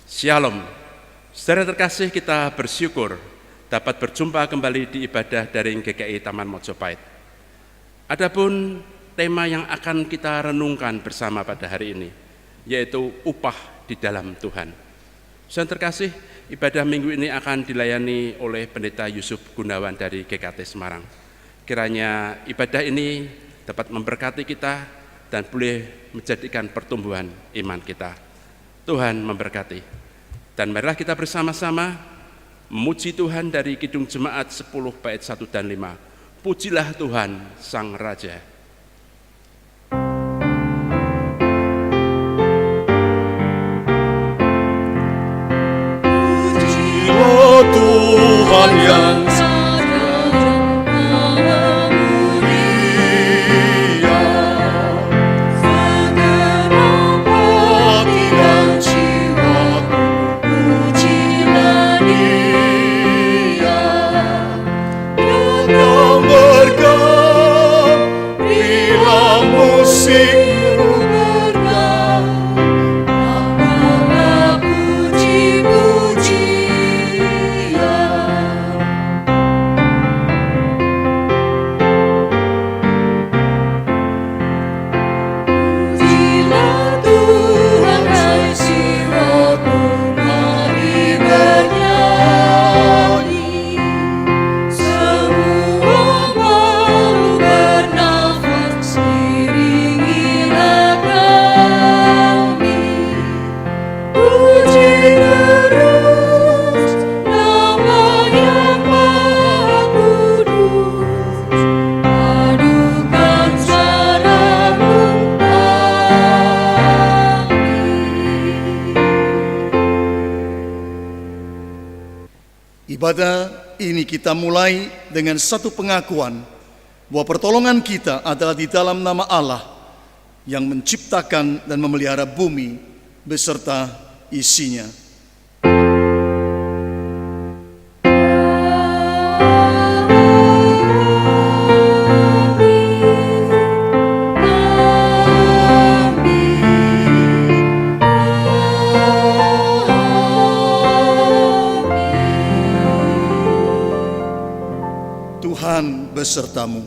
Shalom. Saudara terkasih, kita bersyukur dapat berjumpa kembali di ibadah daring GKI Taman Mojopahit. Adapun tema yang akan kita renungkan bersama pada hari ini, yaitu upah di dalam Tuhan. Saudara terkasih, ibadah minggu ini akan dilayani oleh Pendeta Yusuf Gunawan dari GKT Semarang. Kiranya ibadah ini dapat memberkati kita dan boleh menjadikan pertumbuhan iman kita. Tuhan memberkati. Dan marilah kita bersama-sama memuji Tuhan dari Kidung Jemaat 10 bait 1 dan 5. Pujilah Tuhan Sang Raja. Pujilah Tuhan yang ibadah ini kita mulai dengan satu pengakuan bahwa pertolongan kita adalah di dalam nama Allah yang menciptakan dan memelihara bumi beserta isinya. Besertamu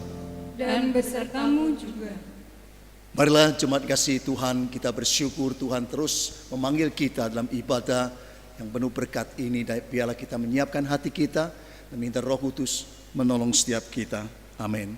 dan besertamu juga. Marilah jemaat kasih Tuhan, kita bersyukur Tuhan terus memanggil kita dalam ibadah yang penuh berkat ini. Biarlah kita menyiapkan hati kita dan minta Roh Kudus menolong setiap kita. Amin.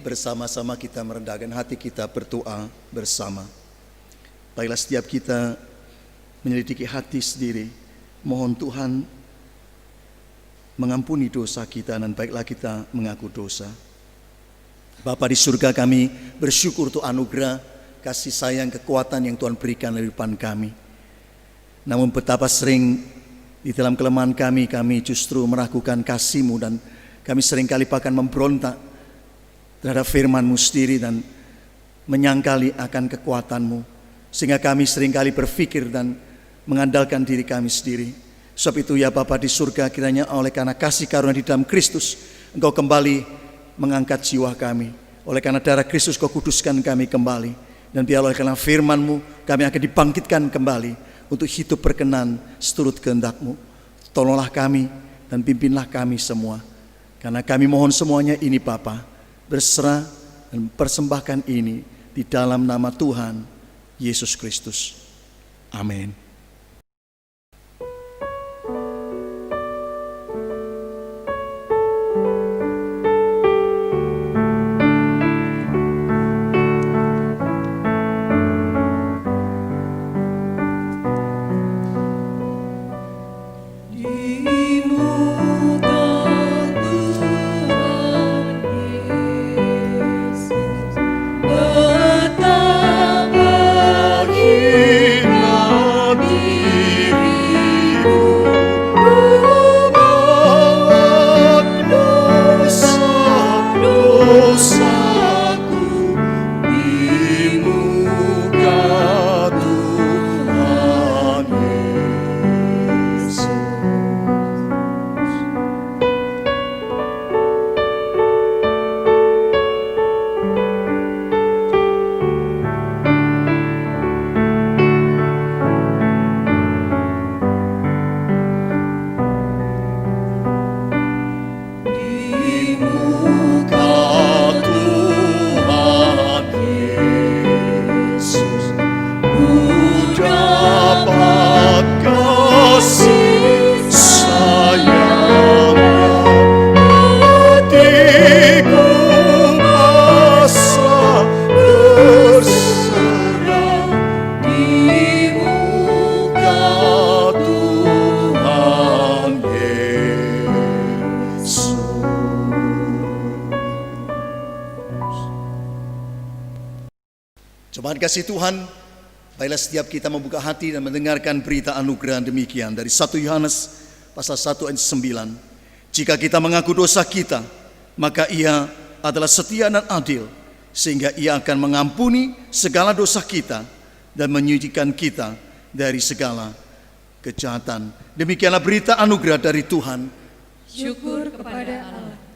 Bersama-sama kita merendahkan hati kita, berdoa bersama. Baiklah, setiap kita menyelidiki hati sendiri, mohon Tuhan mengampuni dosa kita dan baiklah kita mengaku dosa. Bapa di surga, kami bersyukur untuk anugerah, kasih sayang, kekuatan yang Tuhan berikan di depan kami. Namun betapa sering di dalam kelemahan kami justru meragukan kasih-Mu dan kami seringkali bahkan memberontak terhadap firman-Mu sendiri dan menyangkali akan kekuatan-Mu, sehingga kami seringkali berpikir dan mengandalkan diri kami sendiri. Sebab itu ya Bapa di surga, kiranya oleh karena kasih karunia di dalam Kristus, Engkau kembali mengangkat jiwa kami. Oleh karena darah Kristus Kau kuduskan kami kembali. Dan biar oleh karena firman-Mu kami akan dibangkitkan kembali untuk hidup berkenan seturut kehendak-Mu. Tolonglah kami dan pimpinlah kami semua. Karena kami mohon semuanya ini Bapa, berserah dan persembahkan ini di dalam nama Tuhan Yesus Kristus. Amin. Jemaat kasih Tuhan, baiklah setiap kita membuka hati dan mendengarkan berita anugerah demikian dari 1 Yohanes pasal 1 ayat 9. Jika kita mengaku dosa kita, maka Ia adalah setia dan adil, sehingga Ia akan mengampuni segala dosa kita dan menyucikan kita dari segala kejahatan. Demikianlah berita anugerah dari Tuhan. Syukur kepada Allah.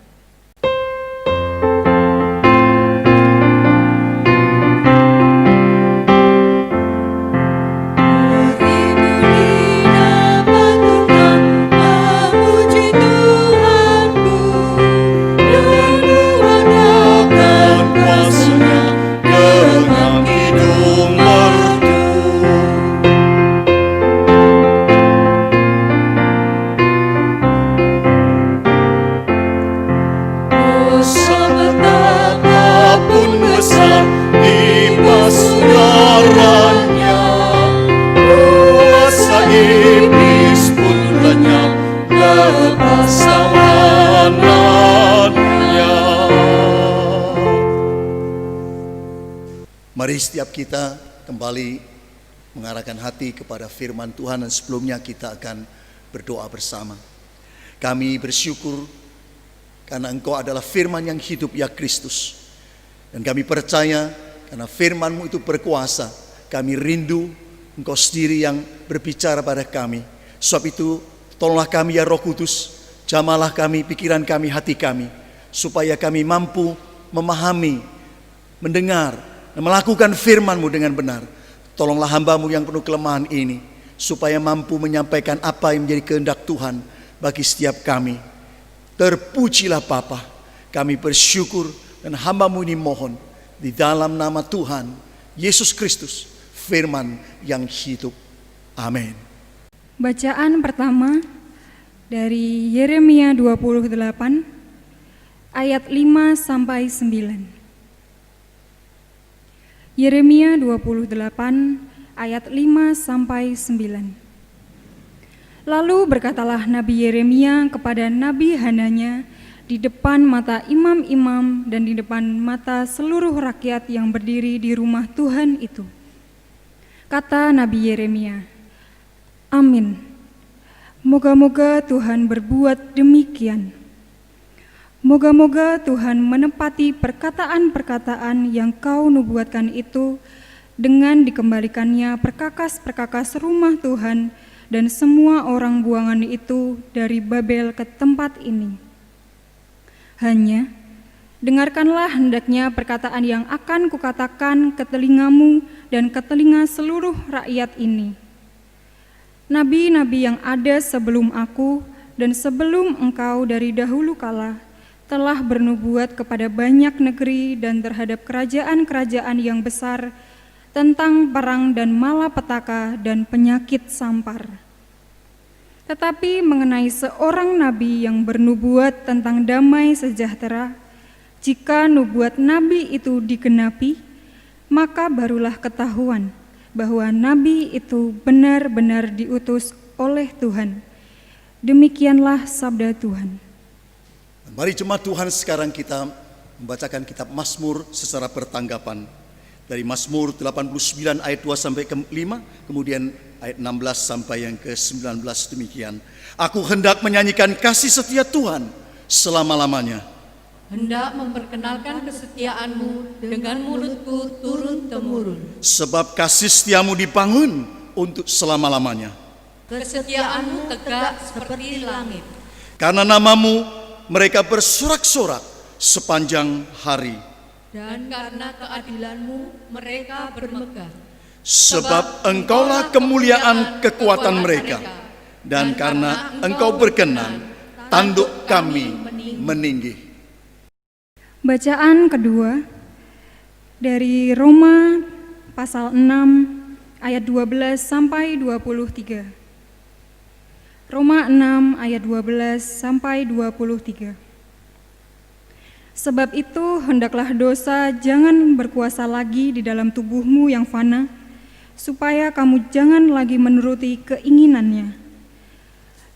Mari setiap kita kembali mengarahkan hati kepada firman Tuhan, dan sebelumnya kita akan berdoa bersama. Kami bersyukur karena Engkau adalah firman yang hidup ya Kristus. Dan kami percaya karena firman-Mu itu berkuasa. Kami rindu Engkau sendiri yang berbicara pada kami. Sebab itu tolonglah kami ya Roh Kudus, jamalah kami, pikiran kami, hati kami, supaya kami mampu memahami, mendengar, dan melakukan firman-Mu dengan benar. Tolonglah hamba-Mu yang penuh kelemahan ini, supaya mampu menyampaikan apa yang menjadi kehendak Tuhan bagi setiap kami. Terpujilah Bapa, kami bersyukur dan hamba-Mu ini mohon di dalam nama Tuhan Yesus Kristus, firman yang hidup. Amin. Bacaan pertama dari Yeremia 28 ayat 5 sampai 9. Yeremia 28 ayat 5 sampai 9. Lalu berkatalah Nabi Yeremia kepada Nabi Hananya di depan mata imam-imam dan di depan mata seluruh rakyat yang berdiri di rumah Tuhan itu. Kata Nabi Yeremia, "Amin. Moga-moga Tuhan berbuat demikian. Moga-moga Tuhan menepati perkataan-perkataan yang kau nubuatkan itu dengan dikembalikannya perkakas-perkakas rumah Tuhan dan semua orang buangan itu dari Babel ke tempat ini. Hanya dengarkanlah hendaknya perkataan yang akan kukatakan ke telingamu dan ke telinga seluruh rakyat ini. Nabi-nabi yang ada sebelum aku dan sebelum engkau dari dahulu kala telah bernubuat kepada banyak negeri dan terhadap kerajaan-kerajaan yang besar tentang perang dan malapetaka dan penyakit sampar. Tetapi mengenai seorang nabi yang bernubuat tentang damai sejahtera, jika nubuat nabi itu digenapi, maka barulah ketahuan bahwa nabi itu benar-benar diutus oleh Tuhan. Demikianlah sabda Tuhan. Mari jemaat Tuhan, sekarang kita membacakan kitab Mazmur secara bertanggapan. Dari Mazmur 89 ayat 2 sampai ke 5, kemudian ayat 16 sampai yang ke-19 demikian. Aku hendak menyanyikan kasih setia Tuhan selama-lamanya. Hendak memperkenalkan kesetiaan-Mu dengan mulutku turun-temurun. Sebab kasih setiamu dibangun untuk selama-lamanya. Kesetiaan-Mu tegak seperti langit. Karena namamu mereka bersorak-sorak sepanjang hari. Dan karena keadilan-Mu mereka bermegah. Sebab engkaulah kemuliaan kekuatan mereka. Dan karena engkau berkenan, tanduk kami meninggi. Bacaan kedua dari Roma pasal 6 ayat 12 sampai 23. Roma 6 ayat 12 sampai 23. Sebab itu hendaklah dosa jangan berkuasa lagi di dalam tubuhmu yang fana, supaya kamu jangan lagi menuruti keinginannya.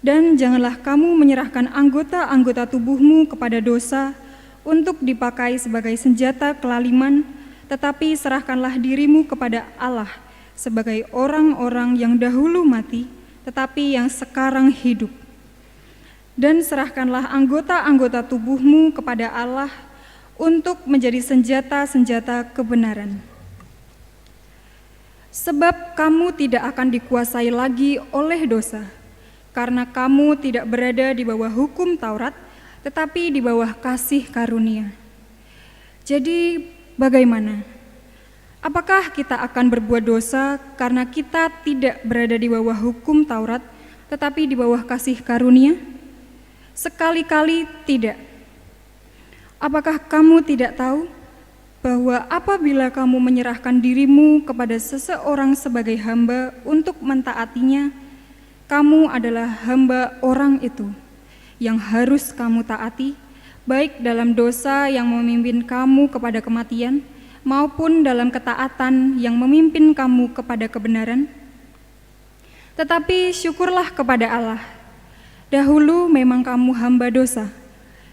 Dan janganlah kamu menyerahkan anggota-anggota tubuhmu kepada dosa untuk dipakai sebagai senjata kelaliman, tetapi serahkanlah dirimu kepada Allah sebagai orang-orang yang dahulu mati, tetapi yang sekarang hidup. Dan serahkanlah anggota-anggota tubuhmu kepada Allah untuk menjadi senjata-senjata kebenaran. Sebab kamu tidak akan dikuasai lagi oleh dosa, karena kamu tidak berada di bawah hukum Taurat, tetapi di bawah kasih karunia. Jadi bagaimana? Apakah kita akan berbuat dosa karena kita tidak berada di bawah hukum Taurat, tetapi di bawah kasih karunia? Sekali-kali tidak. Apakah kamu tidak tahu bahwa apabila kamu menyerahkan dirimu kepada seseorang sebagai hamba untuk mentaatinya, kamu adalah hamba orang itu yang harus kamu taati, baik dalam dosa yang memimpin kamu kepada kematian, maupun dalam ketaatan yang memimpin kamu kepada kebenaran? Tetapi syukurlah kepada Allah. Dahulu memang kamu hamba dosa,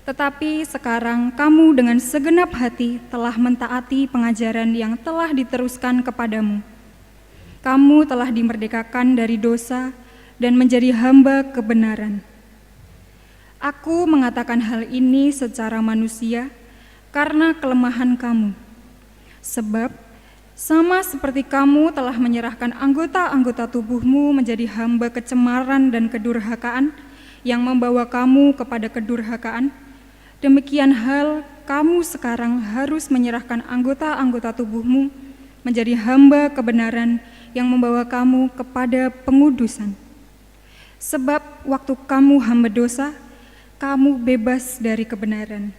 tetapi sekarang kamu dengan segenap hati telah mentaati pengajaran yang telah diteruskan kepadamu. Kamu telah dimerdekakan dari dosa dan menjadi hamba kebenaran. Aku mengatakan hal ini secara manusia karena kelemahan kamu. Sebab sama seperti kamu telah menyerahkan anggota-anggota tubuhmu menjadi hamba kecemaran dan kedurhakaan yang membawa kamu kepada kedurhakaan, demikian hal kamu sekarang harus menyerahkan anggota-anggota tubuhmu menjadi hamba kebenaran yang membawa kamu kepada pengudusan. Sebab waktu kamu hamba dosa, kamu bebas dari kebenaran.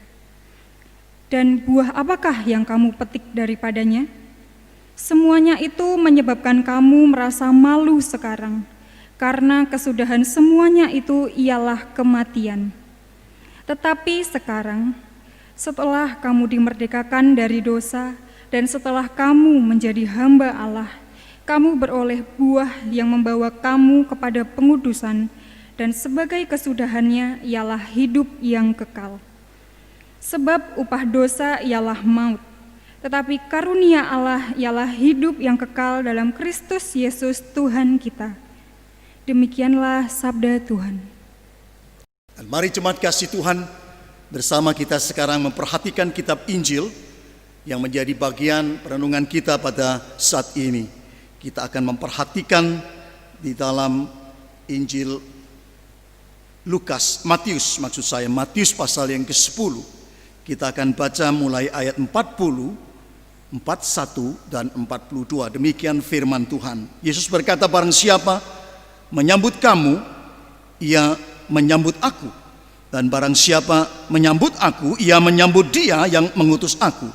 Dan buah apakah yang kamu petik daripadanya? Semuanya itu menyebabkan kamu merasa malu sekarang, karena kesudahan semuanya itu ialah kematian. Tetapi sekarang, setelah kamu dimerdekakan dari dosa, dan setelah kamu menjadi hamba Allah, kamu beroleh buah yang membawa kamu kepada pengudusan, dan sebagai kesudahannya ialah hidup yang kekal. Sebab upah dosa ialah maut, tetapi karunia Allah ialah hidup yang kekal dalam Kristus Yesus Tuhan kita. Demikianlah sabda Tuhan. Dan mari jemaat kasih Tuhan, bersama kita sekarang memperhatikan kitab Injil yang menjadi bagian renungan kita pada saat ini. Kita akan memperhatikan di dalam Injil Matius pasal yang ke-10. Kita akan baca mulai ayat 40, 41 dan 42. Demikian firman Tuhan. Yesus berkata, barang siapa menyambut kamu, ia menyambut aku. Dan barang siapa menyambut aku, ia menyambut dia yang mengutus aku.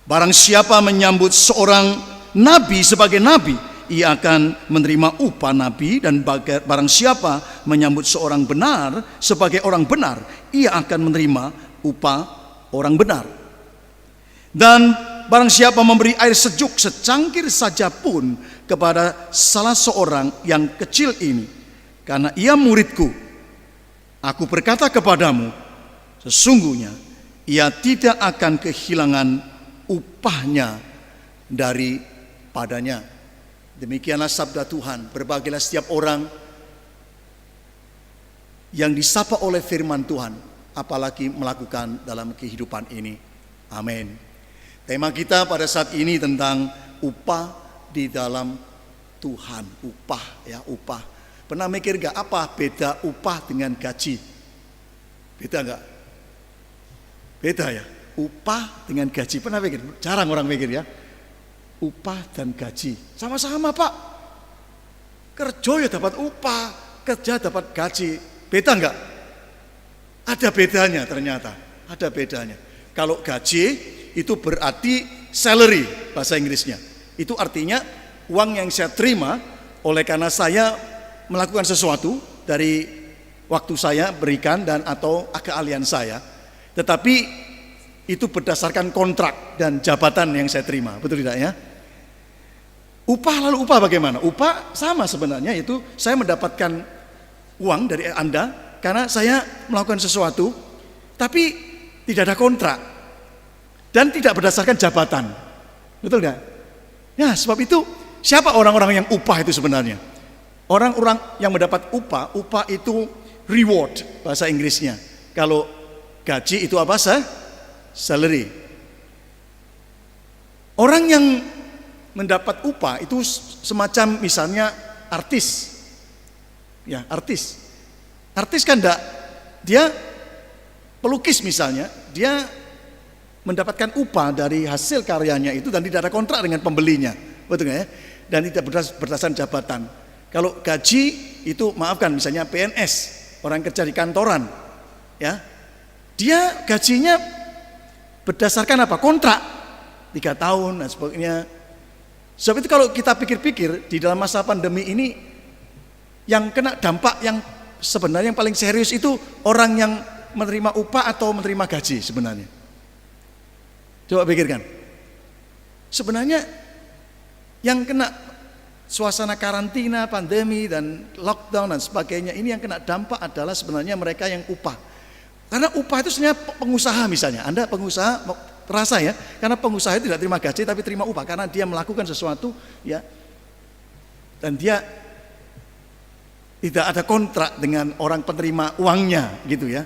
Barang siapa menyambut seorang nabi sebagai nabi, ia akan menerima upah nabi. Dan barang siapa menyambut seorang benar sebagai orang benar, ia akan menerima upah orang benar. Dan barang siapa memberi air sejuk secangkir saja pun kepada salah seorang yang kecil ini, karena ia muridku, aku berkata kepadamu, sesungguhnya ia tidak akan kehilangan upahnya daripadanya. Demikianlah sabda Tuhan. Berbahagialah setiap orang yang disapa oleh firman Tuhan, apalagi melakukan dalam kehidupan ini. Amin. Tema kita pada saat ini tentang upah di dalam Tuhan. Upah, ya, upah. Pernah mikir gak apa beda upah dengan gaji? Beda gak? Beda ya. Upah dengan gaji. Pernah mikir? Jarang orang mikir ya. Upah dan gaji sama-sama, Pak. Kerja ya dapat upah, kerja dapat gaji. Beda enggak? Ada bedanya ternyata. Ada bedanya. Kalau gaji itu berarti salary bahasa Inggrisnya. Itu artinya uang yang saya terima oleh karena saya melakukan sesuatu dari waktu saya berikan dan atau keahlian saya. Tetapi itu berdasarkan kontrak dan jabatan yang saya terima. Betul tidak ya? Upah, lalu upah bagaimana? Upah sama sebenarnya, itu saya mendapatkan uang dari Anda karena saya melakukan sesuatu, tapi tidak ada kontrak dan tidak berdasarkan jabatan. Betul nggak? Ya, sebab itu siapa orang-orang yang upah itu sebenarnya? Orang-orang yang mendapat upah itu reward bahasa Inggrisnya. Kalau gaji itu apa sih? Salary. Orang yang mendapat upah itu semacam misalnya artis. Ya, artis. Artis kan enggak, dia pelukis misalnya, dia mendapatkan upah dari hasil karyanya itu dan tidak ada kontrak dengan pembelinya. Betul nggak ya? Dan tidak berdasarkan jabatan. Kalau gaji itu maafkan misalnya PNS, orang kerja di kantoran, ya. Dia gajinya berdasarkan apa? Kontrak 3 tahun dan sebagainya. Sebab itu kalau kita pikir-pikir di dalam masa pandemi ini, yang kena dampak yang sebenarnya yang paling serius itu orang yang menerima upah atau menerima gaji sebenarnya. Coba pikirkan. Sebenarnya yang kena suasana karantina, pandemi dan lockdown dan sebagainya ini yang kena dampak adalah sebenarnya mereka yang upah. Karena upah itu sebenarnya pengusaha misalnya. Anda pengusaha terasa ya, karena pengusaha itu tidak terima gaji tapi terima upah karena dia melakukan sesuatu ya, dan dia tidak ada kontrak dengan orang penerima uangnya gitu ya.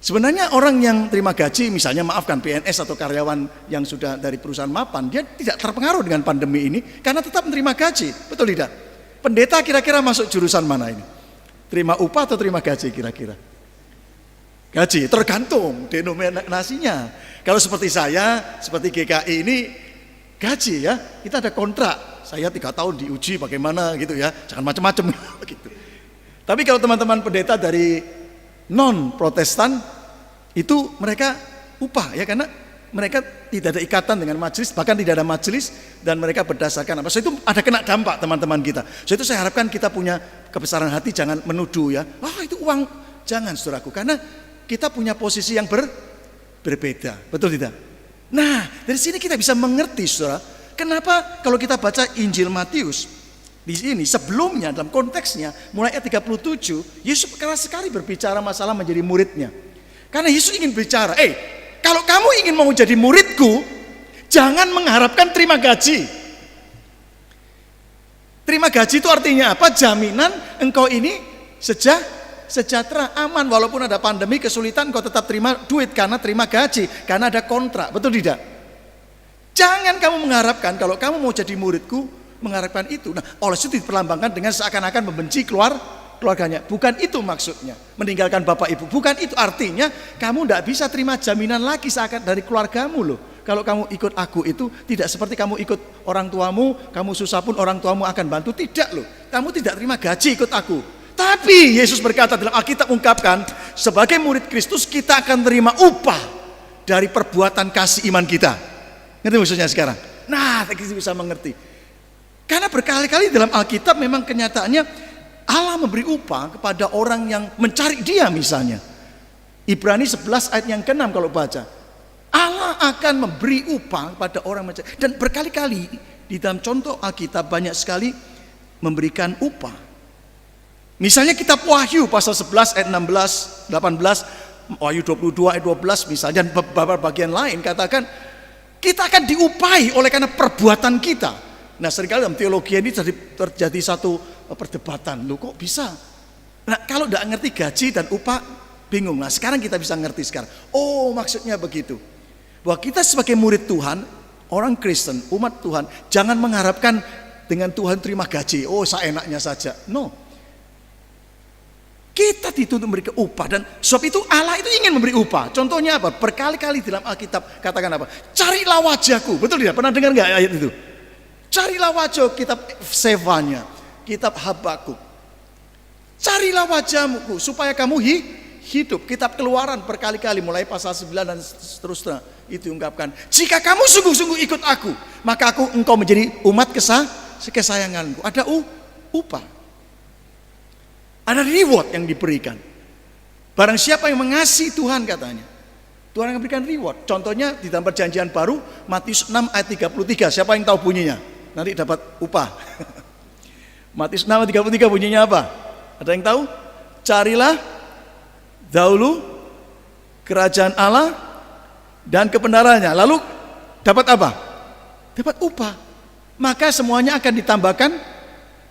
Sebenarnya orang yang terima gaji misalnya maafkan PNS atau karyawan yang sudah dari perusahaan mapan, dia tidak terpengaruh dengan pandemi ini karena tetap menerima gaji. Betul tidak? Pendeta kira-kira masuk jurusan mana ini? Terima upah atau terima gaji kira-kira? Gaji, tergantung denominasinya. Kalau seperti saya, seperti GKI ini gaji ya, kita ada kontrak. Saya 3 tahun diuji bagaimana gitu ya, jangan macam-macam gitu. Tapi kalau teman-teman pendeta dari non-Protestan itu mereka upah ya, karena mereka tidak ada ikatan dengan majelis, bahkan tidak ada majelis, dan mereka berdasarkan apa? So itu ada kena dampak teman-teman kita. So itu saya harapkan kita punya kebesaran hati, jangan menuduh ya. Itu uang, jangan saudaraku, karena kita punya posisi yang berbeda, betul tidak? Nah, dari sini kita bisa mengerti, saudara, kenapa kalau kita baca Injil Matius di sini sebelumnya dalam konteksnya mulai ayat 37, Yesus keras sekali berbicara masalah menjadi muridnya. Karena Yesus ingin bicara, kalau kamu ingin mau jadi muridku, jangan mengharapkan terima gaji. Terima gaji itu artinya apa? Jaminan engkau ini sejahtera, aman, walaupun ada pandemi, kesulitan, kau tetap terima duit karena terima gaji, karena ada kontrak, betul tidak? Jangan kamu mengharapkan kalau kamu mau jadi muridku, mengharapkan itu. Nah, oleh itu diperlambangkan dengan seakan-akan membenci keluarganya. Bukan itu maksudnya, meninggalkan bapak ibu. Bukan itu artinya kamu tidak bisa terima jaminan lagi seakan dari keluargamu loh. Kalau kamu ikut aku itu tidak seperti kamu ikut orang tuamu, kamu susah pun orang tuamu akan bantu. Tidak loh, kamu tidak terima gaji ikut aku. Tapi Yesus berkata dalam Alkitab ungkapkan, sebagai murid Kristus kita akan terima upah dari perbuatan kasih iman kita. Ngerti maksudnya sekarang? Nah, kita bisa mengerti. Karena berkali-kali dalam Alkitab memang kenyataannya Allah memberi upah kepada orang yang mencari Dia misalnya. Ibrani 11 ayat yang ke-6 kalau baca. Allah akan memberi upah kepada orang mencari. Dan berkali-kali di dalam contoh Alkitab banyak sekali memberikan upah. Misalnya kitab Wahyu pasal 11 ayat 16, 18, Wahyu 22 ayat 12 misalnya, dan beberapa bagian lain katakan kita akan diupahi oleh karena perbuatan kita. Nah, seringkali dalam teologi ini terjadi satu perdebatan. Loh, kok bisa? Nah, kalau tidak ngerti gaji dan upah bingung. Nah, sekarang kita bisa ngerti sekarang. Oh, maksudnya begitu. Bahwa kita sebagai murid Tuhan, orang Kristen, umat Tuhan, jangan mengharapkan dengan Tuhan terima gaji. Oh, seenaknya saja. No. Kita dituntut memberi upah, dan sebab itu Allah itu ingin memberi upah. Contohnya apa? Berkali-kali dalam Alkitab katakan apa? Carilah wajahku. Betul tidak? Pernah dengar nggak ayat itu? Carilah wajah, kitab Sefanya, kitab Habakuk. Carilah wajahmu supaya kamu hidup. Kitab Keluaran berkali-kali mulai pasal 9 dan seterusnya itu diungkapkan. Jika kamu sungguh-sungguh ikut aku, maka engkau menjadi umat kesayanganku. Ada upah. Ada reward yang diberikan. Barang siapa yang mengasihi Tuhan katanya, Tuhan akan berikan reward. Contohnya di dalam perjanjian baru Matius 6 ayat 33. Siapa yang tahu bunyinya? Nanti dapat upah. Matius 6 ayat 33 bunyinya apa? Ada yang tahu? Carilah dahulu kerajaan Allah dan kebenarannya. Lalu dapat apa? Dapat upah. Maka semuanya akan ditambahkan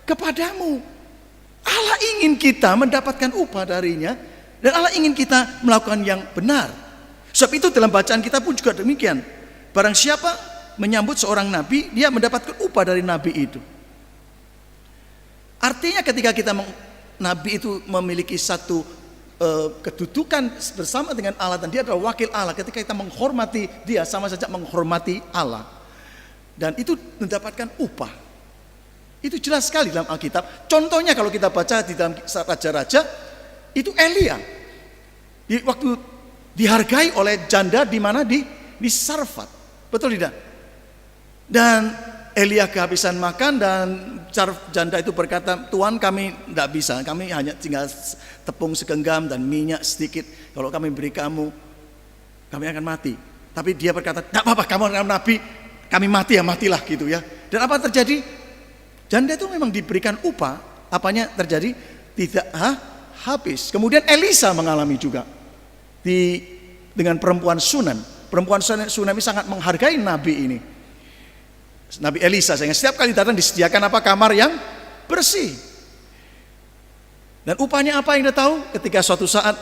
kepadamu. Allah ingin kita mendapatkan upah darinya, dan Allah ingin kita melakukan yang benar. Sebab itu dalam bacaan kita pun juga demikian. Barang siapa menyambut seorang nabi, dia mendapatkan upah dari nabi itu. Artinya ketika nabi itu memiliki satu kedudukan bersama dengan Allah, dan dia adalah wakil Allah. Ketika kita menghormati dia, sama saja menghormati Allah, dan itu mendapatkan upah. Itu jelas sekali dalam Alkitab. Contohnya kalau kita baca di dalam Raja-Raja, itu Elia. Waktu dihargai oleh janda di mana? Di Sarfat. Betul tidak? Dan Elia kehabisan makan, dan janda itu berkata, Tuhan kami tidak bisa, kami hanya tinggal tepung segenggam dan minyak sedikit. Kalau kami beri kamu, kami akan mati. Tapi dia berkata, tidak apa-apa, kamu adalah nabi, kami mati ya matilah gitu ya. Dan apa terjadi? Janda itu memang diberikan upah. Apanya terjadi? Tidak habis. Kemudian Elisa mengalami juga dengan perempuan Sunan. Perempuan Sunan ini sangat menghargai nabi ini, Nabi Elisa, sehingga setiap kali datang disediakan apa? Kamar yang bersih. Dan upahnya apa yang dia tahu? Ketika suatu saat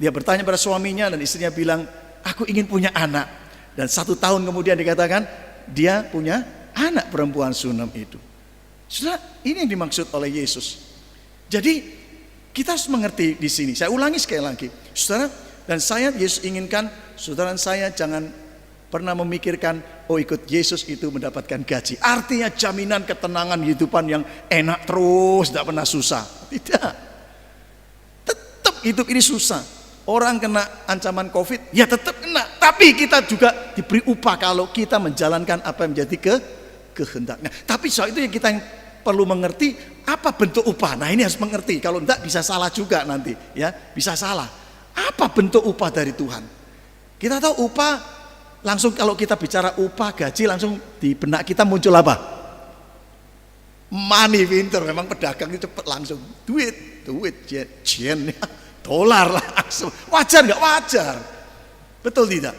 dia bertanya pada suaminya, dan istrinya bilang, aku ingin punya anak. Dan 1 tahun kemudian dikatakan dia punya anak perempuan Sunem itu. Saudara, ini yang dimaksud oleh Yesus. Jadi kita harus mengerti di sini. Saya ulangi sekali lagi, saudara dan saya, Yesus inginkan saudara dan saya jangan pernah memikirkan, oh ikut Yesus itu mendapatkan gaji. Artinya jaminan ketenangan kehidupan yang enak terus, tidak pernah susah. Tidak. Tetap hidup ini susah. Orang kena ancaman COVID, ya tetap kena. Tapi kita juga diberi upah kalau kita menjalankan apa yang menjadi kehendaknya. Tapi soal itu yang kita perlu mengerti apa bentuk upah. Nah ini harus mengerti. Kalau enggak bisa salah juga nanti, ya bisa salah. Apa bentuk upah dari Tuhan? Kita tahu upah langsung, kalau kita bicara upah gaji langsung di benak kita muncul apa? Money, pinter. Memang pedagang itu cepat langsung duit, jen, dolar langsung. Wajar nggak? Wajar. Betul tidak?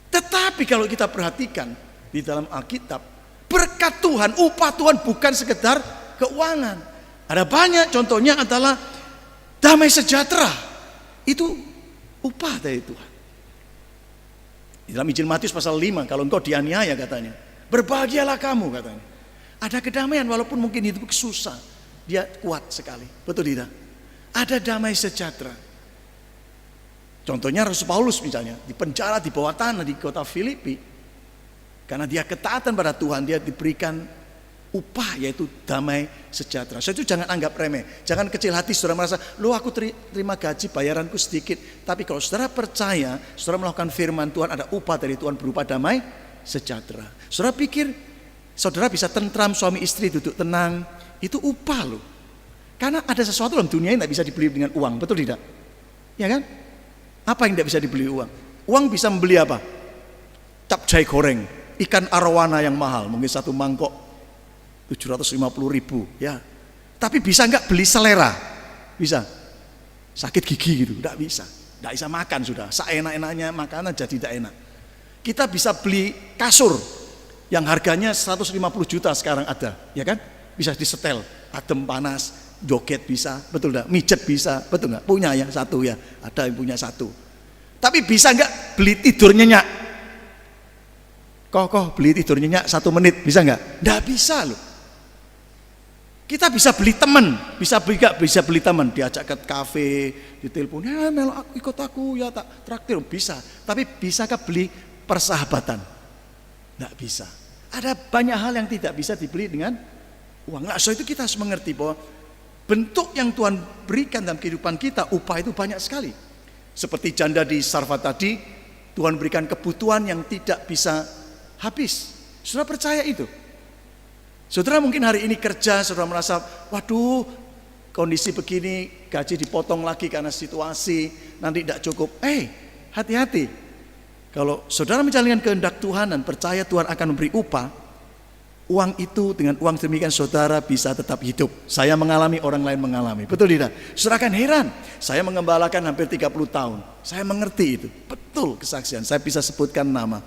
Tetapi kalau kita perhatikan di dalam Alkitab, berkat Tuhan, upah Tuhan bukan sekedar keuangan. Ada banyak, contohnya adalah damai sejahtera. Itu upah dari Tuhan. Di dalam Injil Matius pasal 5, kalau engkau dianiaya katanya, berbahagialah kamu katanya. Ada kedamaian walaupun mungkin hidup susah. Dia kuat sekali. Betul tidak? Ada damai sejahtera. Contohnya Rasul Paulus misalnya. Di penjara di bawah tanah di kota Filipi. Karena dia ketaatan pada Tuhan. Dia diberikan upah yaitu damai sejahtera. So itu jangan anggap remeh. Jangan kecil hati saudara merasa, loh aku terima gaji bayaranku sedikit. Tapi kalau saudara percaya, saudara melakukan firman Tuhan, ada upah dari Tuhan berupa damai sejahtera. Saudara pikir saudara bisa tentram, suami istri duduk tenang, itu upah loh. Karena ada sesuatu dalam dunia yang tidak bisa dibeli dengan uang, betul tidak? Ya kan? Apa yang tidak bisa dibeli uang? Uang bisa membeli apa? Capcay goreng, ikan arowana yang mahal, mungkin satu mangkok 750.000 ya. Tapi bisa nggak beli selera? Bisa. Sakit gigi gitu, nggak bisa. Nggak bisa makan sudah. Seenak-enaknya makanan jadi tidak enak. Kita bisa beli kasur yang harganya 150 juta sekarang ada, ya kan? Bisa disetel, adem panas, joget bisa, betul nggak? Mijet bisa, betul nggak? Punya yang satu ya, ada yang punya satu. Tapi bisa nggak beli tidur nyenyak? Kokoh beli tidur nyenyak 1 menit, bisa nggak? Nggak bisa loh. Kita bisa beli teman, bisa beli teman, diajak ke kafe, ditelepon, ya Mel ikut aku ya tak traktir, bisa. Tapi bisakah beli persahabatan? Nggak bisa. Ada banyak hal yang tidak bisa dibeli dengan uang. Nah, so itu kita harus mengerti bahwa bentuk yang Tuhan berikan dalam kehidupan kita, upah itu banyak sekali. Seperti janda di Sarfat tadi, Tuhan berikan kebutuhan yang tidak bisa habis. Saudara percaya itu? Saudara mungkin hari ini kerja, saudara merasa, waduh kondisi begini, gaji dipotong lagi karena situasi, nanti tidak cukup. Hati-hati. Kalau saudara menjalankan kehendak Tuhan dan percaya Tuhan akan memberi upah, uang itu dengan uang demikian saudara bisa tetap hidup. Saya mengalami, orang lain mengalami. Betul tidak? Saudara akan heran. Saya mengembalakan hampir 30 tahun. Saya mengerti itu. Betul kesaksian. Saya bisa sebutkan nama.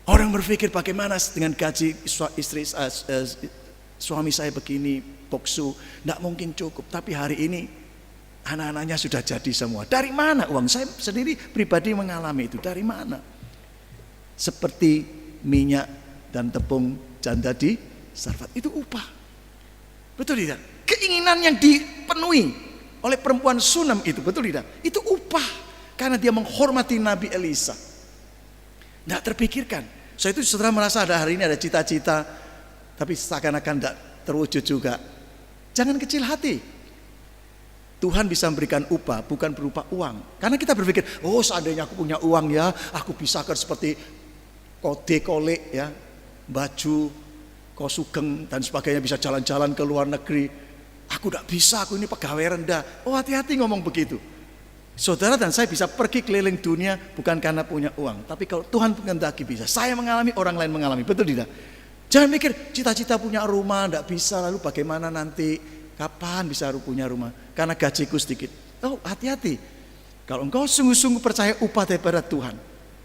Orang berpikir bagaimana dengan gaji suami saya begini, boksu, tidak mungkin cukup. Tapi hari ini anak-anaknya sudah jadi semua. Dari mana uang? Saya sendiri pribadi mengalami itu. Dari mana? Seperti minyak dan tepung janda di Sarfat. Itu upah. Betul tidak? Keinginan yang dipenuhi oleh perempuan Sunam itu. Betul tidak? Itu upah. Karena dia menghormati Nabi Elisa. Tidak terpikirkan. So itu saudara merasa ada hari ini ada cita-cita, tapi seakan-akan tidak terwujud juga. Jangan kecil hati. Tuhan bisa memberikan upah bukan berupa uang. Karena kita berpikir, oh seandainya aku punya uang ya, aku bisa kan seperti kode kolek ya, baju, kosugeng dan sebagainya, bisa jalan-jalan ke luar negeri. Aku tidak bisa, aku ini pegawai rendah. Oh hati-hati ngomong begitu. Saudara dan saya bisa pergi keliling dunia bukan karena punya uang, tapi kalau Tuhan mengendaki bisa. Saya mengalami, orang lain mengalami, betul tidak? Jangan mikir cita-cita punya rumah tidak bisa, lalu bagaimana nanti, kapan bisa punya rumah? Karena gajiku sedikit. Oh hati-hati. Kalau engkau sungguh-sungguh percaya upah daripada Tuhan,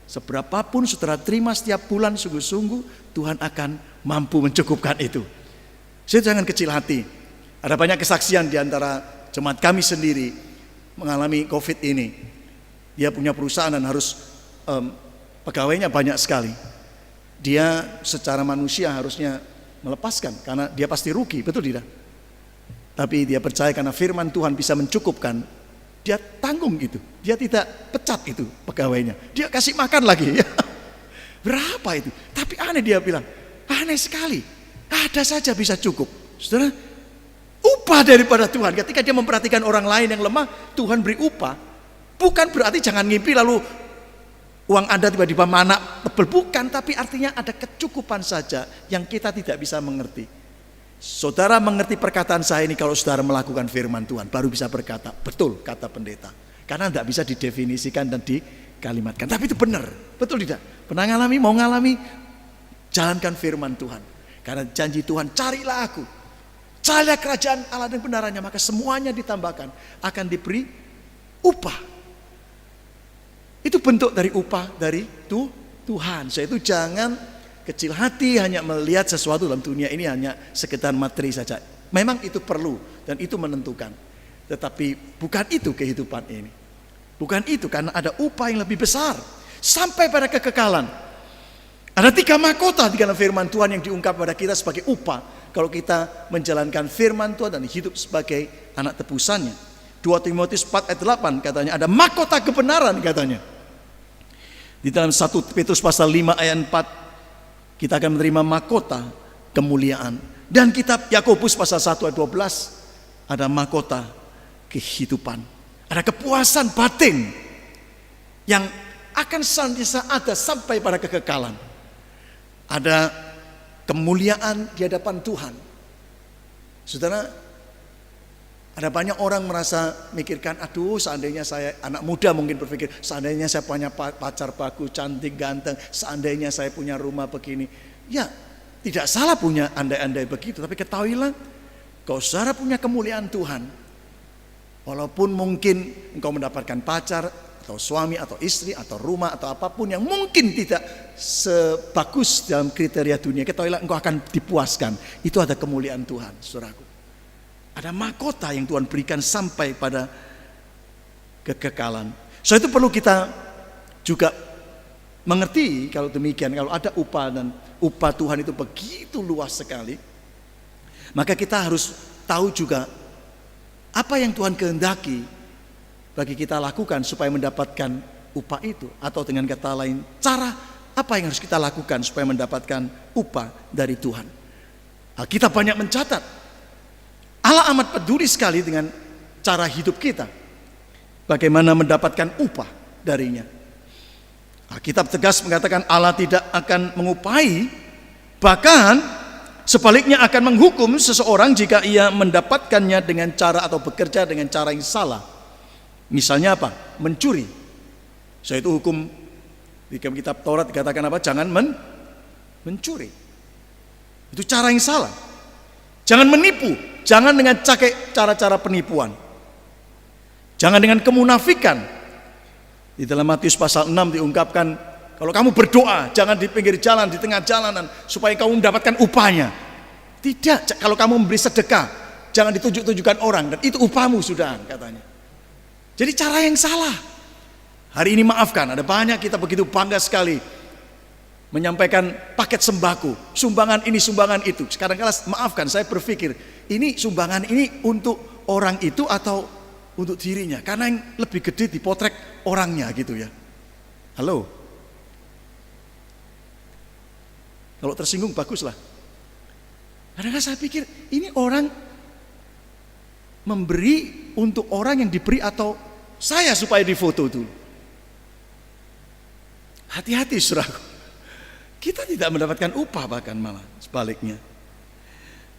seberapapun saudara terima setiap bulan sungguh-sungguh, Tuhan akan mampu mencukupkan itu. Saya jangan kecil hati. Ada banyak kesaksian di antara jemaat kami sendiri mengalami COVID ini. Dia punya perusahaan dan harus pegawainya banyak sekali. Dia secara manusia harusnya melepaskan karena dia pasti rugi, betul tidak? Tapi dia percaya karena firman Tuhan bisa mencukupkan, dia tanggung itu. Dia tidak pecat itu pegawainya. Dia kasih makan lagi. Berapa itu? Tapi aneh, dia bilang, aneh sekali. Ada saja bisa cukup. Saudara, upah daripada Tuhan. Ketika dia memperhatikan orang lain yang lemah, Tuhan beri upah. Bukan berarti jangan ngimpi lalu uang Anda tiba-tiba mana tebel, bukan. Tapi artinya ada kecukupan saja yang kita tidak bisa mengerti. Saudara mengerti perkataan saya ini kalau saudara melakukan firman Tuhan, baru bisa berkata, betul kata pendeta. Karena tidak bisa didefinisikan dan dikalimatkan. Tapi itu benar, betul tidak? Pernah ngalami, mau ngalami, jalankan firman Tuhan. Karena janji Tuhan, carilah aku, carilah kerajaan Allah dan kebenarannya, maka semuanya ditambahkan, akan diberi upah. Itu bentuk dari upah dari Tuhan. So itu jangan kecil hati hanya melihat sesuatu dalam dunia ini hanya sekedar materi saja. Memang itu perlu dan itu menentukan. Tetapi bukan itu kehidupan ini. Bukan itu, karena ada upah yang lebih besar sampai pada kekekalan. Ada 3 mahkota di dalam firman Tuhan yang diungkap pada kita sebagai upah kalau kita menjalankan firman Tuhan dan hidup sebagai anak tebusannya. 2 Timotius 4 ayat 8 katanya ada mahkota kebenaran katanya. Di dalam 1 Petrus pasal 5 ayat 4 kita akan menerima mahkota kemuliaan. Dan kitab Yakobus pasal 1 ayat 12 ada mahkota kehidupan. Ada kepuasan batin yang akan senantiasa ada sampai pada kekekalan. Ada kemuliaan di hadapan Tuhan. Saudara, ada banyak orang merasa mikirkan, aduh seandainya saya, anak muda mungkin berpikir, seandainya saya punya pacar bagus, cantik, ganteng, seandainya saya punya rumah begini. Ya, tidak salah punya andai-andai begitu, tapi ketahuilah, kalau saudara punya kemuliaan Tuhan, walaupun mungkin engkau mendapatkan pacar, atau suami, atau istri, atau rumah, atau apapun yang mungkin tidak sebagus dalam kriteria dunia, ketahuilah engkau akan dipuaskan. Itu ada kemuliaan Tuhan, saudaraku. Ada mahkota yang Tuhan berikan sampai pada kekekalan. So itu perlu kita juga mengerti kalau demikian, kalau ada upah dan upah Tuhan itu begitu luas sekali, maka kita harus tahu juga apa yang Tuhan kehendaki bagi kita lakukan supaya mendapatkan upah itu. Atau dengan kata lain, cara apa yang harus kita lakukan supaya mendapatkan upah dari Tuhan. Kita banyak mencatat Allah amat peduli sekali dengan cara hidup kita, bagaimana mendapatkan upah darinya. Kitab tegas mengatakan Allah tidak akan mengupahi, bahkan sebaliknya akan menghukum seseorang jika ia mendapatkannya dengan cara atau bekerja dengan cara yang salah. Misalnya apa? Mencuri. So itu hukum di kitab Taurat dikatakan apa? Jangan mencuri. Itu cara yang salah. Jangan menipu. Jangan dengan cara-cara penipuan. Jangan dengan kemunafikan. Di dalam Matius pasal 6 diungkapkan, kalau kamu berdoa, jangan di pinggir jalan, di tengah jalanan, supaya kamu mendapatkan upahnya. Tidak, kalau kamu memberi sedekah, jangan ditunjuk-tunjukkan orang, dan itu upahmu sudah, katanya. Jadi cara yang salah. Hari ini maafkan, ada banyak kita begitu bangga sekali menyampaikan paket sembako, sumbangan ini, sumbangan itu. Kadang-kadang maafkan, saya berpikir, ini sumbangan ini untuk orang itu atau untuk dirinya? Karena yang lebih gede dipotrek orangnya gitu ya. Halo? Kalau tersinggung baguslah. Kadang-kadang saya pikir, ini orang memberi untuk orang yang diberi atau saya supaya difoto dulu. Hati-hati saudaraku. Kita tidak mendapatkan upah, bahkan malah sebaliknya.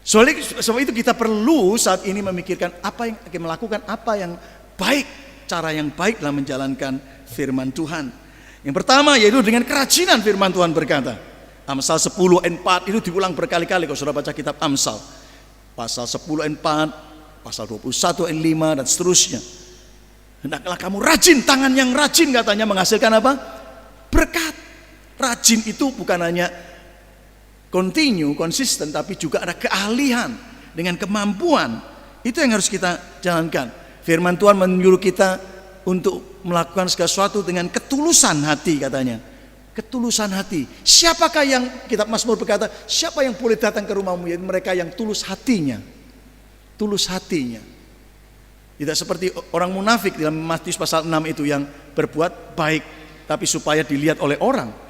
Sebab itu kita perlu saat ini memikirkan apa yang akan melakukan, apa yang baik, cara yang baik dalam menjalankan firman Tuhan. Yang pertama yaitu dengan kerajinan firman Tuhan berkata. Amsal 10 ayat 4 itu diulang berkali-kali kalau saudara baca kitab Amsal. Pasal 10 ayat 4, pasal 21 ayat 5 dan seterusnya. Hendaklah kamu rajin, tangan yang rajin katanya menghasilkan apa? Berkat. Rajin itu bukan hanya konsisten, tapi juga ada keahlian dengan kemampuan. Itu yang harus kita jalankan. Firman Tuhan menyuruh kita untuk melakukan segala sesuatu dengan ketulusan hati katanya. Ketulusan hati. Siapakah yang, kitab Mazmur berkata, siapa yang boleh datang ke rumahmu? Yaitu mereka yang tulus hatinya. Tulus hatinya. Tidak seperti orang munafik dalam Matius pasal 6 itu yang berbuat baik tapi supaya dilihat oleh orang.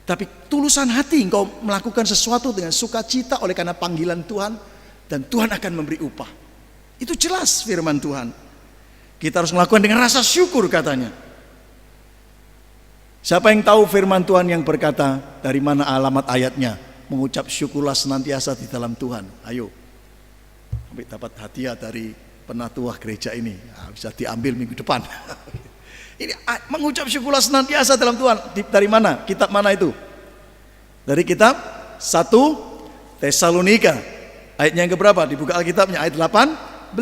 Tapi tulusan hati engkau melakukan sesuatu dengan sukacita oleh karena panggilan Tuhan, dan Tuhan akan memberi upah. Itu jelas firman Tuhan. Kita harus melakukan dengan rasa syukur katanya. Siapa yang tahu firman Tuhan yang berkata dari mana alamat ayatnya? Mengucap syukurlah senantiasa di dalam Tuhan. Ayo, sampai dapat hadiah dari penatua gereja ini. Nah, bisa diambil minggu depan. Ini mengucap syukurlah senantiasa dalam Tuhan. Dari mana? Kitab mana itu? Dari kitab 1 Tesalonika. Ayatnya yang keberapa? Dibuka Alkitabnya ayat 18.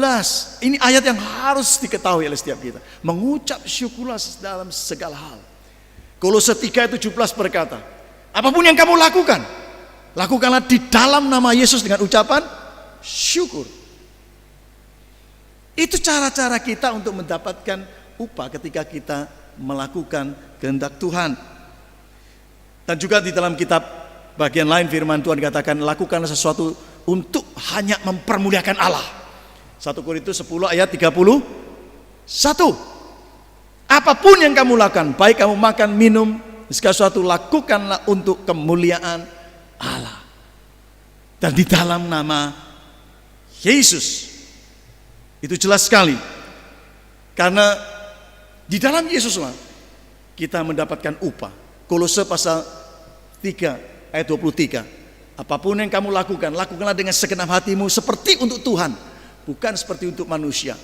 Ini ayat yang harus diketahui oleh setiap kita. Mengucap syukurlah dalam segala hal. Kolose 3:17 berkata, apapun yang kamu lakukan, lakukanlah di dalam nama Yesus dengan ucapan syukur. Itu cara-cara kita untuk mendapatkan upah ketika kita melakukan kehendak Tuhan. Dan juga di dalam kitab bagian lain firman Tuhan dikatakan, lakukanlah sesuatu untuk hanya mempermuliakan Allah. 1 Korintus 10 ayat 31. Apapun yang kamu lakukan, baik kamu makan, minum, segala sesuatu, lakukanlah untuk kemuliaan Allah. Dan di dalam nama Yesus. Itu jelas sekali. Karena di dalam Yesuslah kita mendapatkan upah. Kolose pasal 3 ayat 23. Apapun yang kamu lakukan, lakukanlah dengan segenap hatimu seperti untuk Tuhan, bukan seperti untuk manusia.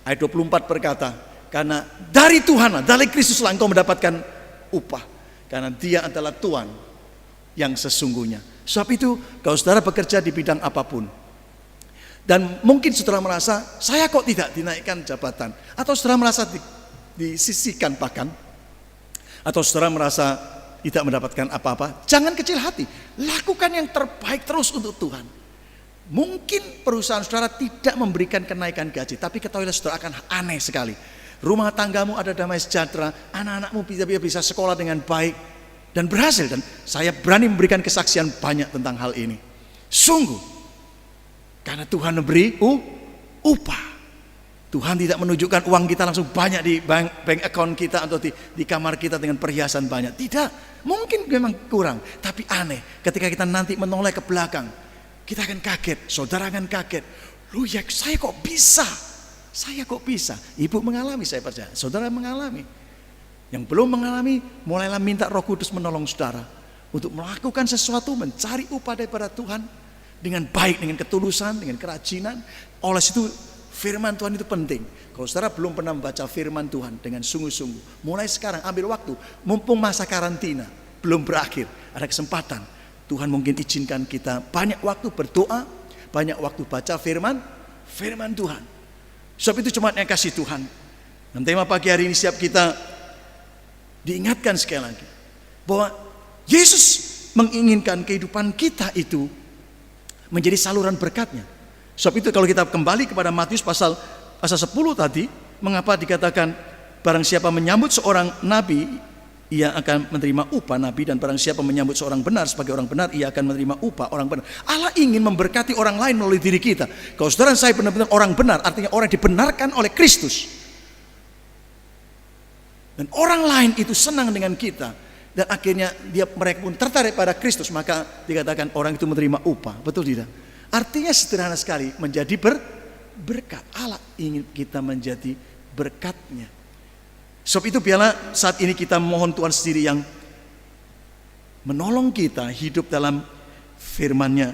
Ayat 24 berkata, karena dari Tuhanlah, dari Kristuslah engkau mendapatkan upah. Karena Dia adalah Tuhan yang sesungguhnya. Sebab itu, kalau saudara bekerja di bidang apapun, dan mungkin saudara merasa, saya kok tidak dinaikkan jabatan, atau saudara merasa disisihkan bahkan, atau saudara merasa tidak mendapatkan apa-apa, jangan kecil hati, lakukan yang terbaik terus untuk Tuhan. Mungkin perusahaan saudara tidak memberikan kenaikan gaji, tapi ketahuilah saudara akan aneh sekali. Rumah tanggamu ada damai sejahtera, anak-anakmu bisa sekolah dengan baik dan berhasil. Dan saya berani memberikan kesaksian banyak tentang hal ini. Sungguh, karena Tuhan memberi upah. Tuhan tidak menunjukkan uang kita langsung banyak di bank account kita atau di kamar kita dengan perhiasan banyak. Tidak, mungkin memang kurang, tapi aneh. Ketika kita nanti menoleh ke belakang, kita akan kaget, saudara akan kaget. Loh ya, saya kok bisa? Saya kok bisa? Ibu mengalami, saya percaya. Saudara mengalami. Yang belum mengalami, mulailah minta Roh Kudus menolong saudara untuk melakukan sesuatu, mencari upah daripada Tuhan dengan baik, dengan ketulusan, dengan kerajinan. Oleh itu firman Tuhan itu penting. Kalau saudara belum pernah membaca firman Tuhan dengan sungguh-sungguh, mulai sekarang ambil waktu, mumpung masa karantina belum berakhir, ada kesempatan. Tuhan mungkin izinkan kita banyak waktu berdoa, banyak waktu baca firman Tuhan. Sebab itu cuma yang kasih Tuhan. Dan tema pagi hari ini setiap kita diingatkan sekali lagi bahwa Yesus menginginkan kehidupan kita itu menjadi saluran berkat-Nya. Sebab itu kalau kita kembali kepada Matius pasal 10 tadi, mengapa dikatakan barang siapa menyambut seorang nabi, ia akan menerima upah nabi, dan barang siapa menyambut seorang benar sebagai orang benar, ia akan menerima upah orang benar. Allah ingin memberkati orang lain melalui diri kita. Kalau saudara saya benar-benar orang benar, artinya orang yang dibenarkan oleh Kristus, dan orang lain itu senang dengan kita, dan akhirnya mereka pun tertarik pada Kristus, maka dikatakan orang itu menerima upah. Betul tidak? Artinya sederhana sekali, menjadi berkat. Allah ingin kita menjadi berkat-Nya. Sebab itu biarlah saat ini kita mohon Tuhan sendiri yang menolong kita hidup dalam firman-Nya.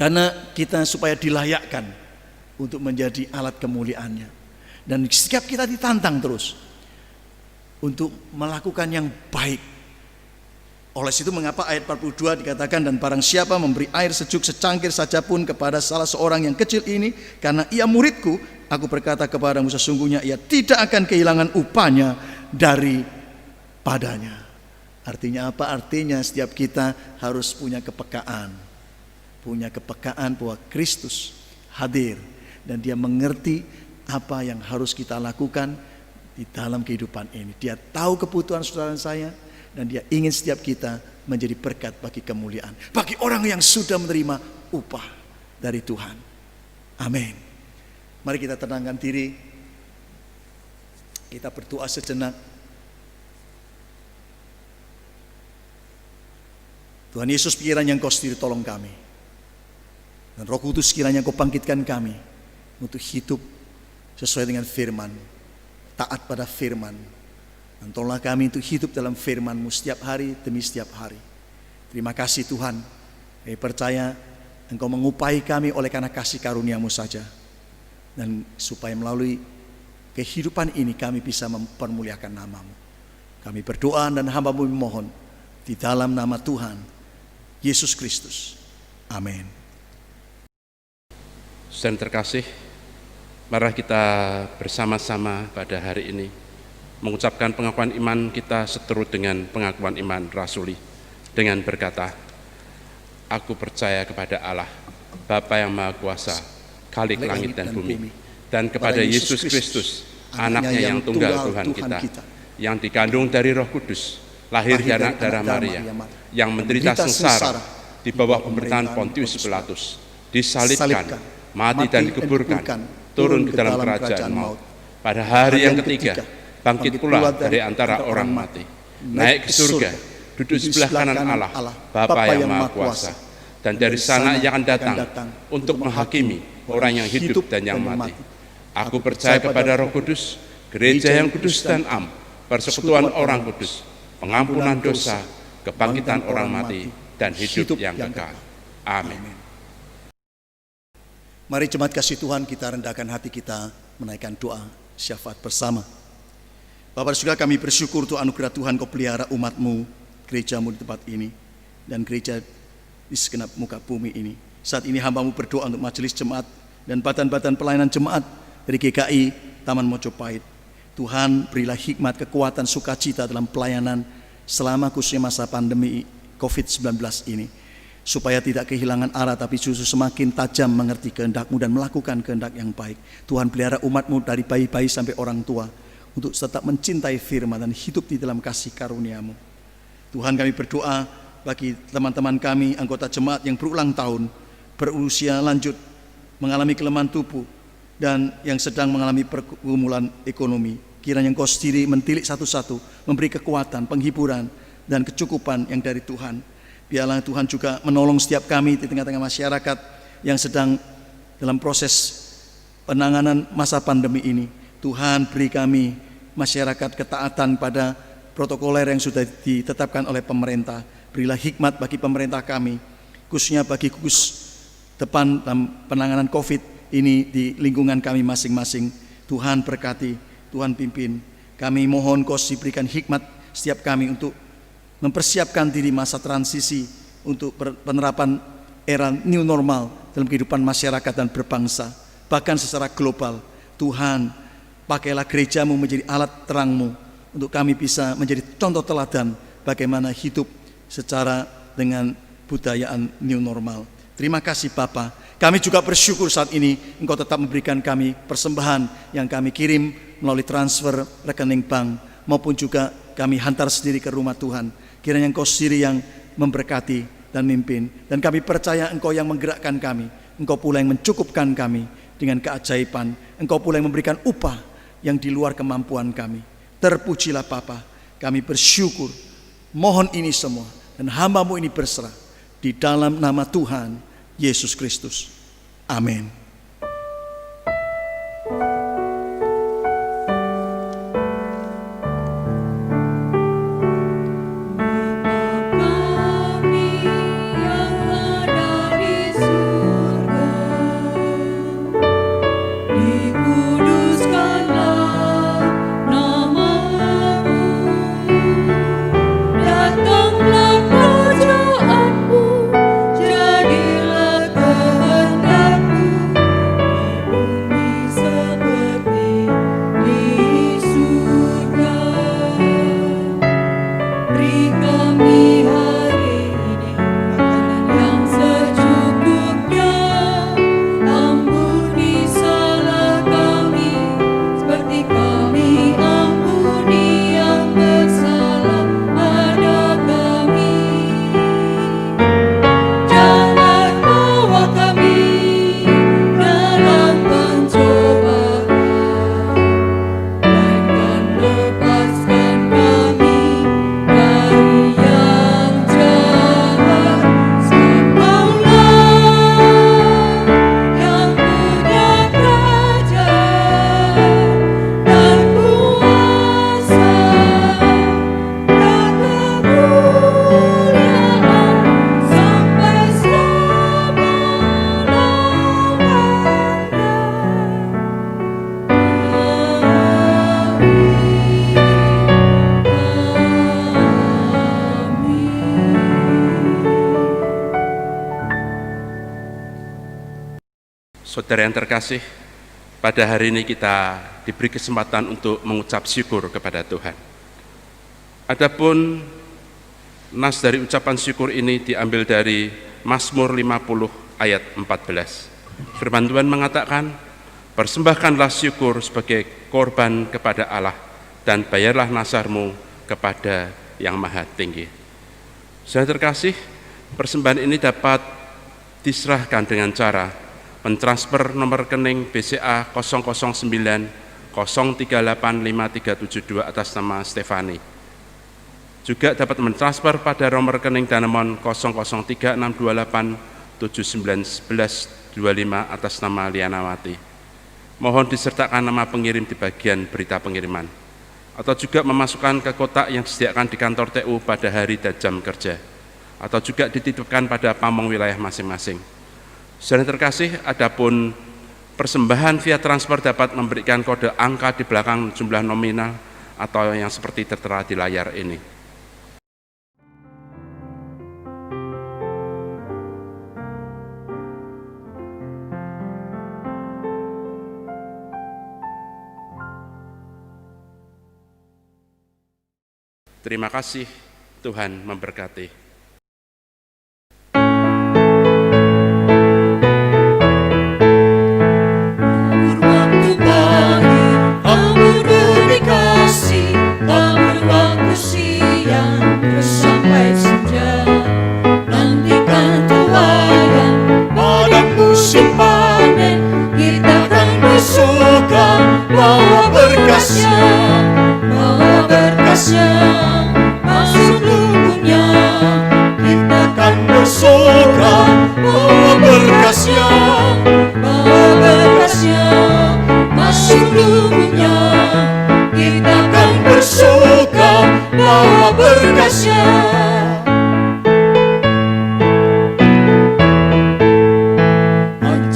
Karena kita supaya dilayakkan untuk menjadi alat kemuliaan-Nya. Dan setiap kita ditantang terus untuk melakukan yang baik. Oleh itu mengapa ayat 42 dikatakan, dan barang siapa memberi air sejuk secangkir saja pun kepada salah seorang yang kecil ini, karena ia muridku, aku berkata kepadamu sesungguhnya ia tidak akan kehilangan upahnya daripadanya. Artinya apa? Artinya setiap kita harus punya kepekaan bahwa Kristus hadir dan Dia mengerti apa yang harus kita lakukan di dalam kehidupan ini. Dia tahu kebutuhan saudara saya, dan Dia ingin setiap kita menjadi berkat bagi kemuliaan, bagi orang yang sudah menerima upah dari Tuhan. Amin. Mari kita tenangkan diri, kita berdoa sejenak. Tuhan Yesus, kiranya Engkau sendiri tolong kami, dan Roh Kudus kiranya Engkau bangkitkan kami untuk hidup sesuai dengan firman, taat pada firman. Dan tolonglah kami untuk hidup dalam firman-Mu setiap hari demi setiap hari. Terima kasih Tuhan. Kami percaya Engkau mengupahi kami oleh karena kasih karunia-Mu saja. Dan supaya melalui kehidupan ini kami bisa mempermuliakan nama-Mu. Kami berdoa dan hamba-Mu memohon di dalam nama Tuhan Yesus Kristus. Amin. Saudara terkasih, mari kita bersama-sama pada hari ini mengucapkan pengakuan iman kita seturut dengan pengakuan iman rasuli dengan berkata, aku percaya kepada Allah, Bapa yang Maha Kuasa, Khalik langit dan bumi, dan kepada Yesus Kristus, anaknya yang tunggal Tuhan kita, yang dikandung dari Roh Kudus, lahir dari anak darah Maria, yang menderita sengsara di bawah pemerintahan Pontius Pilatus, disalibkan, mati dan dikuburkan, turun ke dalam kerajaan maut. Pada hari yang ketiga, bangkit pula dari antara orang mati, naik ke surga, duduk sebelah kanan Allah, Bapa yang Maha Kuasa, dan dari sana ia akan datang untuk menghakimi orang yang hidup dan yang mati. Aku percaya kepada Roh Kudus, gereja yang kudus dan am, persekutuan orang kudus, pengampunan dosa, kebangkitan orang mati, dan hidup yang kekal. Amin. Mari jemaat kasih Tuhan, kita rendahkan hati kita menaikkan doa syafaat bersama. Bapa di surga, kami bersyukur untuk anugerah Tuhan, Kau pelihara umat-Mu, gereja-Mu di tempat ini, dan gereja di segenap muka bumi ini. Saat ini hamba-Mu berdoa untuk majelis jemaat dan badan-badan pelayanan jemaat dari GKI Taman Mojopahit. Tuhan, berilah hikmat, kekuatan, sukacita dalam pelayanan selama khususnya masa pandemi COVID-19 ini, supaya tidak kehilangan arah, tapi justru semakin tajam mengerti kehendak-Mu dan melakukan kehendak yang baik. Tuhan, pelihara umat-Mu dari bayi-bayi sampai orang tua, untuk tetap mencintai firman dan hidup di dalam kasih karunia-Mu. Tuhan, kami berdoa bagi teman-teman kami, anggota jemaat yang berulang tahun, berusia lanjut, mengalami kelemahan tubuh, dan yang sedang mengalami pergumulan ekonomi. Kiranya Engkau sendiri mentilik satu-satu, memberi kekuatan, penghiburan, dan kecukupan yang dari Tuhan. Biarlah Tuhan juga menolong setiap kami di tengah-tengah masyarakat yang sedang dalam proses penanganan masa pandemi ini. Tuhan, beri kami masyarakat ketaatan pada protokoler yang sudah ditetapkan oleh pemerintah. Berilah hikmat bagi pemerintah kami, khususnya bagi gugus depan dalam penanganan COVID ini di lingkungan kami masing-masing. Tuhan berkati, Tuhan pimpin. Kami mohon Kau berikan hikmat setiap kami untuk mempersiapkan diri masa transisi untuk penerapan era new normal dalam kehidupan masyarakat dan berbangsa, bahkan secara global. Tuhan, pakailah gereja-Mu menjadi alat terang-Mu untuk kami bisa menjadi contoh teladan bagaimana hidup secara dengan budayaan new normal. Terima kasih Bapa. Kami juga bersyukur saat ini Engkau tetap memberikan kami persembahan yang kami kirim melalui transfer rekening bank, maupun juga kami hantar sendiri ke rumah Tuhan. Kiranya Engkau sendiri yang memberkati dan mimpin, dan kami percaya Engkau yang menggerakkan kami, Engkau pula yang mencukupkan kami dengan keajaiban, Engkau pula yang memberikan upah yang di luar kemampuan kami. Terpujilah Bapa, kami bersyukur, mohon ini semua, dan hamba-Mu ini berserah di dalam nama Tuhan Yesus Kristus. Amin. Saudara yang terkasih, pada hari ini kita diberi kesempatan untuk mengucap syukur kepada Tuhan. Adapun nas dari ucapan syukur ini diambil dari Mazmur 50 ayat 14. Firman Tuhan mengatakan, persembahkanlah syukur sebagai korban kepada Allah dan bayarlah nasarmu kepada yang maha tinggi. Saudara terkasih, persembahan ini dapat diserahkan dengan cara mentransfer nomor rekening BCA 009 0385372 atas nama Stefani. Juga dapat mentransfer pada nomor rekening Danamon 003628791125 atas nama Lianawati. Mohon disertakan nama pengirim di bagian berita pengiriman. Atau juga memasukkan ke kotak yang disediakan di kantor TU pada hari dan jam kerja. Atau juga dititipkan pada pamong wilayah masing-masing. Saudara terkasih, adapun persembahan via transfer dapat memberikan kode angka di belakang jumlah nominal atau yang seperti tertera di layar ini. Terima kasih, Tuhan memberkati. Waktu pagi, ambur berdikasi, ambur waktu siang, terus sampai senja. Nantikan tuayan pada musim panen, kita akan bersuka bawa berkasnya, bawa berkasnya. Masuk lubungnya, kita akan bersuka bawa berkasnya, bawa berkasnya. Masuk lubungnya, kita akan bersuka bawa berkasnya.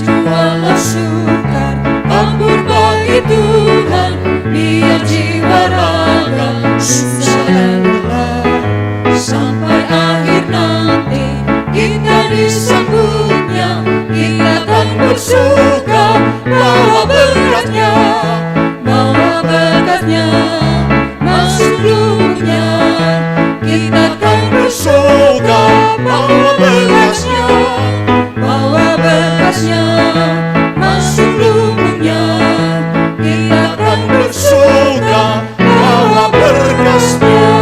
Jualah sukar, ambur bagi Tuhan, biar jiwa raga susah dan lelah. Sampai akhir nanti kita disambutnya, kita akan bersuka bawa berkatnya, bawa berkatnya. Masuk lubungnya, kita akan bersuka bawa berkasnya, bawa berkasnya. Masuk lubungnya, kita akan bersuka bawa berkasnya.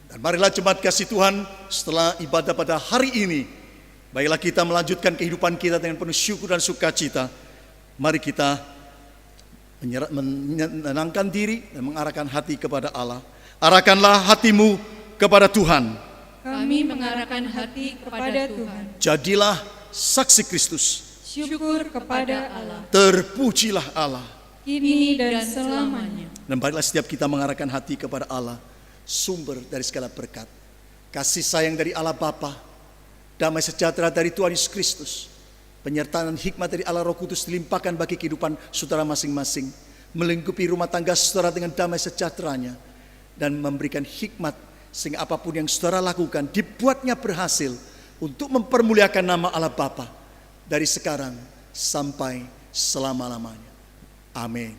Dan marilah jemaat kasih Tuhan, setelah ibadah pada hari ini, baiklah kita melanjutkan kehidupan kita dengan penuh syukur dan sukacita. Mari kita menenangkan diri dan mengarahkan hati kepada Allah. Arahkanlah hatimu kepada Tuhan. Kami mengarahkan hati kepada Tuhan. Jadilah saksi Kristus. Syukur kepada Allah, Terpujilah Allah. kini dan selamanya. Dan baiklah setiap kita mengarahkan hati kepada Allah, sumber dari segala berkat, kasih sayang dari Allah Bapa, damai sejahtera dari Tuhan Yesus Kristus, penyertaan dan hikmat dari Allah Roh Kudus dilimpahkan bagi kehidupan saudara masing-masing, melingkupi rumah tangga saudara dengan damai sejahteranya, dan memberikan hikmat sehingga apapun yang saudara lakukan dibuatnya berhasil untuk mempermuliakan nama Allah Bapa dari sekarang sampai selama-lamanya. Amin.